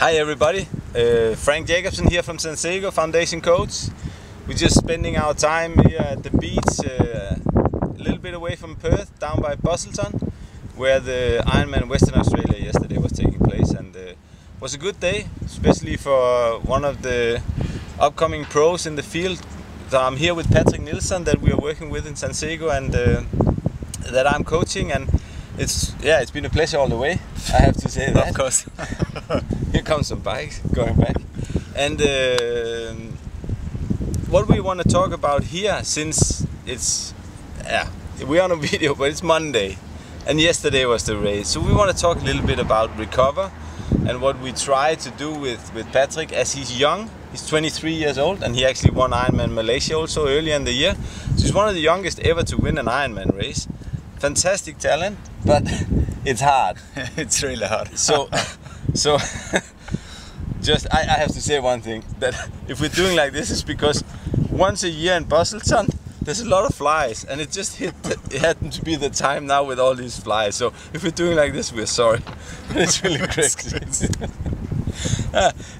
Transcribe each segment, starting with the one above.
Hi everybody, Frank Jakobsen here from Sansego, Foundation Coach. We're just spending our time here at the beach, a little bit away from Perth, down by Busselton, where the Ironman Western Australia yesterday was taking place, and it was a good day, especially for one of the upcoming pros in the field. So I'm here with Patrik Nilsson that we are working with in Sansego and that I'm coaching, and it's been a pleasure all the way, I have to say that. Of course. Here comes some bikes going back. And what we want to talk about here, since it's, we're on a video, but it's Monday and yesterday was the race. So we want to talk a little bit about recover and what we try to do with Patrik as he's young. He's 23 years old and he actually won Ironman Malaysia also earlier in the year. So he's one of the youngest ever to win an Ironman race. Fantastic talent, but it's hard. It's really hard. So just I have to say one thing, that if we're doing like this, it's because once a year in Busselton there's a lot of flies, and it just it happened to be the time now with all these flies. So if we're doing like this, we're sorry. It's really crazy.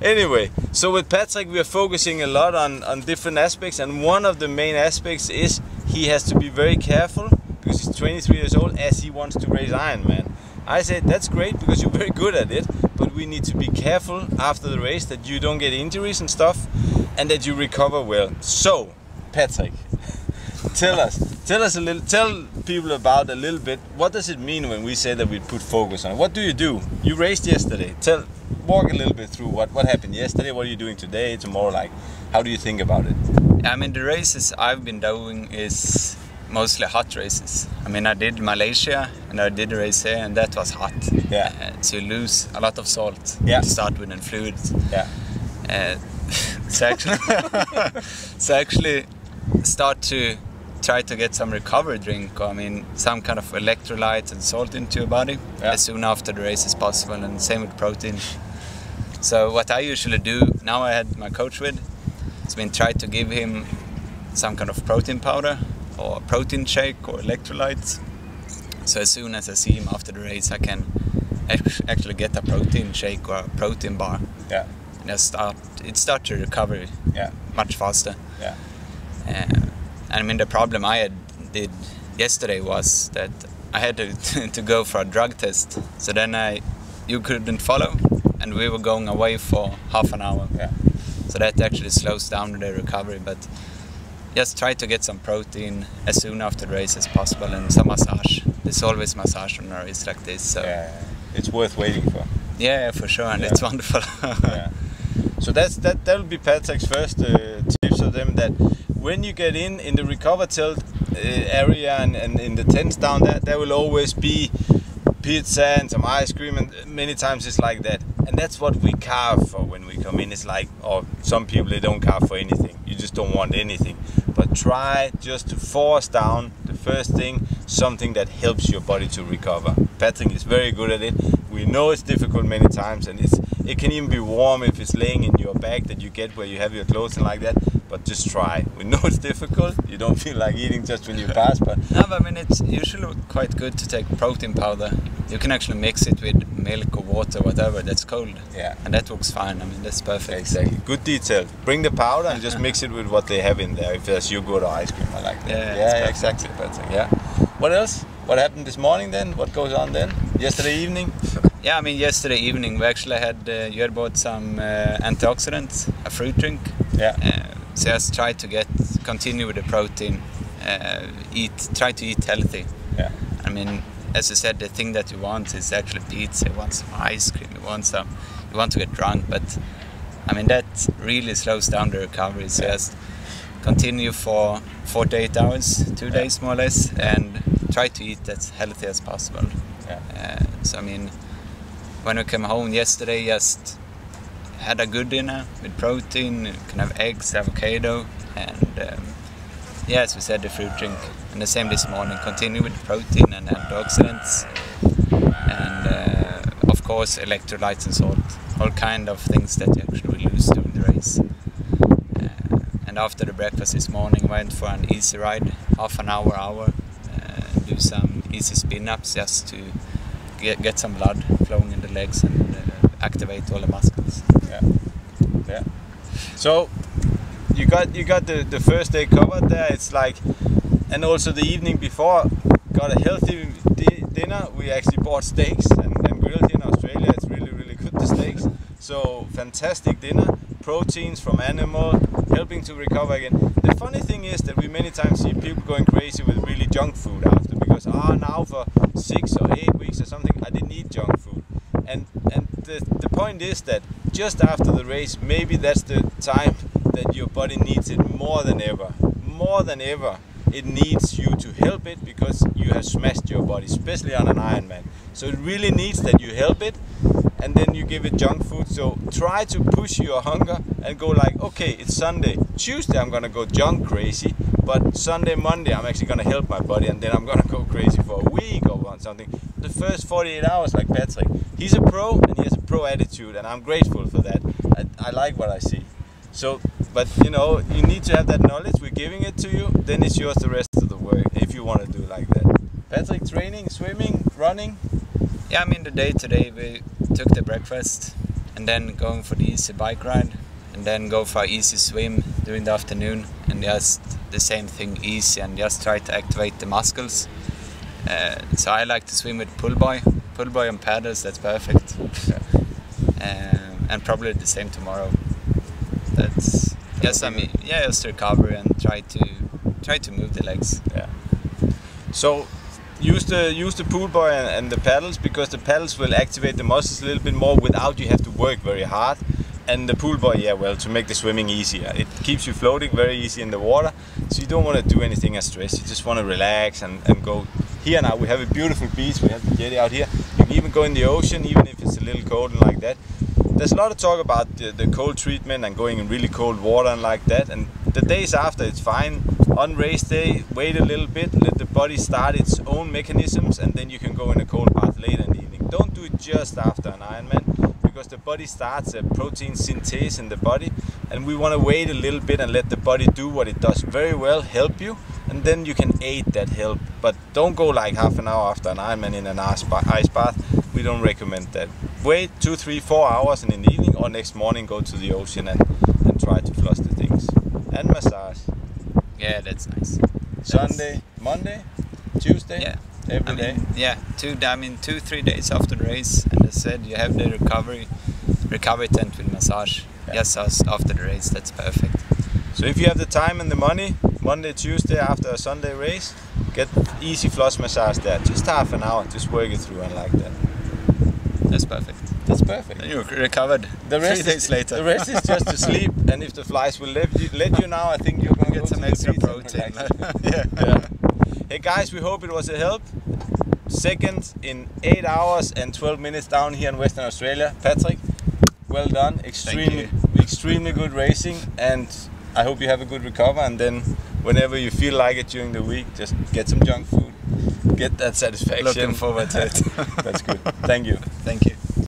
Anyway, so with Patrik we are focusing a lot on different aspects, and one of the main aspects is he has to be very careful because he's 23 years old as he wants to race Ironman. I said that's great because you're very good at it, but we need to be careful after the race that you don't get injuries and stuff, and that you recover well. So, Patrik, tell people about a little bit. What does it mean when we say that we put focus on it? What do? You raced yesterday. Walk a little bit through what happened yesterday. What are you doing today, tomorrow? Like, how do you think about it? I mean, the races I've been doing is mostly hot races. I mean, I did Malaysia and I did a race here, and that was hot. Yeah. So you lose a lot of salt. Yeah. To start with, and fluids. Yeah. So actually start to try to get some recovery drink. I mean, some kind of electrolytes and salt into your body as soon after the race as possible, and same with protein. So what I usually do now, I had my coach with, has been try to give him some kind of protein powder or a protein shake or electrolytes. So as soon as I see him after the race, I can actually get a protein shake or a protein bar. Yeah. And start to recover much faster. Yeah. I mean, the problem I did yesterday was that I had to go for a drug test. So then you couldn't follow, and we were going away for half an hour. Yeah. So that actually slows down the recovery, but just try to get some protein as soon after the race as possible, and some massage. There's always massage on a race like this. So it's worth waiting for. Yeah, for sure, and it's wonderful. So that'll be Patrik's first tips of them, that when you get in the recover tilt area and in the tents down there will always be pizza and some ice cream, and many times it's like that. And that's what we carve for when we come in. It's like, or some people, they don't carve for anything. You just don't want anything. But try just to force down the first thing, something that helps your body to recover. Patrik is very good at it. We know it's difficult many times, and it can even be warm if it's laying in your bag that you get where you have your clothes and like that. But just try. We know it's difficult. You don't feel like eating just when you pass, but no, but I mean, it's usually quite good to take protein powder. You can actually mix it with milk or water, whatever that's cold. Yeah. And that works fine. I mean, that's perfect. Exactly. Good detail. Bring the powder and just mix it with what they have in there. If there's yogurt or ice cream, I like that. Yeah, exactly. Patrik. Yeah. What else? What happened this morning then? What goes on then? Yesterday evening? Yeah, I mean, yesterday evening we actually had you had bought some antioxidants, a fruit drink. Yeah. So just try to continue with the protein. Try to eat healthy. Yeah. I mean, as I said, the thing that you want is actually pizza. You want some ice cream. You want to get drunk, but I mean that really slows down the recovery. So just continue for 48 hours, 2 days more or less, and try to eat as healthy as possible. Yeah. So I mean, when I came home yesterday, just had a good dinner with protein. You can have eggs, avocado, and as we said, the fruit drink. And the same this morning. Continue with protein and antioxidants, and of course electrolytes and salt. All kind of things that you actually will lose during the race. And after the breakfast this morning, went for an easy ride, half an hour. Do some easy spin-ups just to get some blood flowing in the legs, and activate all the muscles. Yeah. Yeah. So you got the first day covered there. It's like, and also the evening before, got a healthy dinner. We actually bought steaks and grilled here in Australia. It's really good, the steaks. So fantastic dinner, proteins from animal, helping to recover again. The funny thing is that we many times see people going crazy with really junk food after, because now for 6 or 8 weeks or something I didn't eat junk food. And the point is that just after the race, maybe that's the time that your body needs it more than ever. More than ever, it needs you to help it, because you have smashed your body, especially on an Ironman. So it really needs that you help it, and then you give it junk food. So try to push your hunger and go like, okay, it's Sunday, Tuesday I'm gonna go junk crazy, but Sunday, Monday I'm actually gonna help my body, and then I'm gonna go crazy for a week or something. The first 48 hours, like Patrik, he's a pro and he has a pro attitude, and I'm grateful for that. I like what I see. So, but you know, you need to have that knowledge. We're giving it to you, then it's yours the rest of the work, if you want to do like that. Patrik, training, swimming, running? Yeah, I mean, the day today we took the breakfast and then going for the easy bike ride, and then go for an easy swim during the afternoon, and just the same thing, easy, and just try to activate the muscles. So I like to swim with pull buoy and paddles. That's perfect. And probably the same tomorrow. That's yes, I mean, yeah, just recovery and try to move the legs. Yeah. So use the pull buoy and the paddles, because the paddles will activate the muscles a little bit more without you have to work very hard. And the pull buoy, yeah, well, to make the swimming easier. It keeps you floating very easy in the water, so you don't want to do anything as stress. You just want to relax and go. Here now we have a beautiful beach. We have the jetty out here. You can even go in the ocean, even if it's a little cold and like that. There's a lot of talk about the cold treatment and going in really cold water and like that. And the days after, it's fine. On race day, wait a little bit, let the body start its own mechanisms, and then you can go in a cold bath later in the evening. Don't do it just after an Ironman, because the body starts a protein synthase in the body, and we want to wait a little bit and let the body do what it does very well, help you, and then you can aid that help. But don't go like half an hour after an Ironman in an ice bath. We don't recommend that. Wait 2, 3, 4 hours, and in the evening or next morning go to the ocean and try to flush the things. And massage. Yeah, that's nice. Sunday, Monday, Tuesday, yeah, every day. Yeah, 2-3 days after the race, and as I said, you have the recovery tent with massage. Yeah. Yes, after the race, that's perfect. So if you have the time and the money, Monday, Tuesday after a Sunday race, get easy flush massage there. Just half an hour, just work it through and like that. That's perfect. That's perfect. Then you're recovered. The rest 3 days later. The rest is just to sleep, and if the flies will let you now, I think you're going to get some extra protein. Yeah. Hey guys, we hope it was a help. Second in 8 hours and 12 minutes down here in Western Australia. Patrik, well done. Extremely good racing, and I hope you have a good recover, and then whenever you feel like it during the week, just get some junk food. Get that satisfaction. Looking forward to it. That's good. Thank you. Thank you.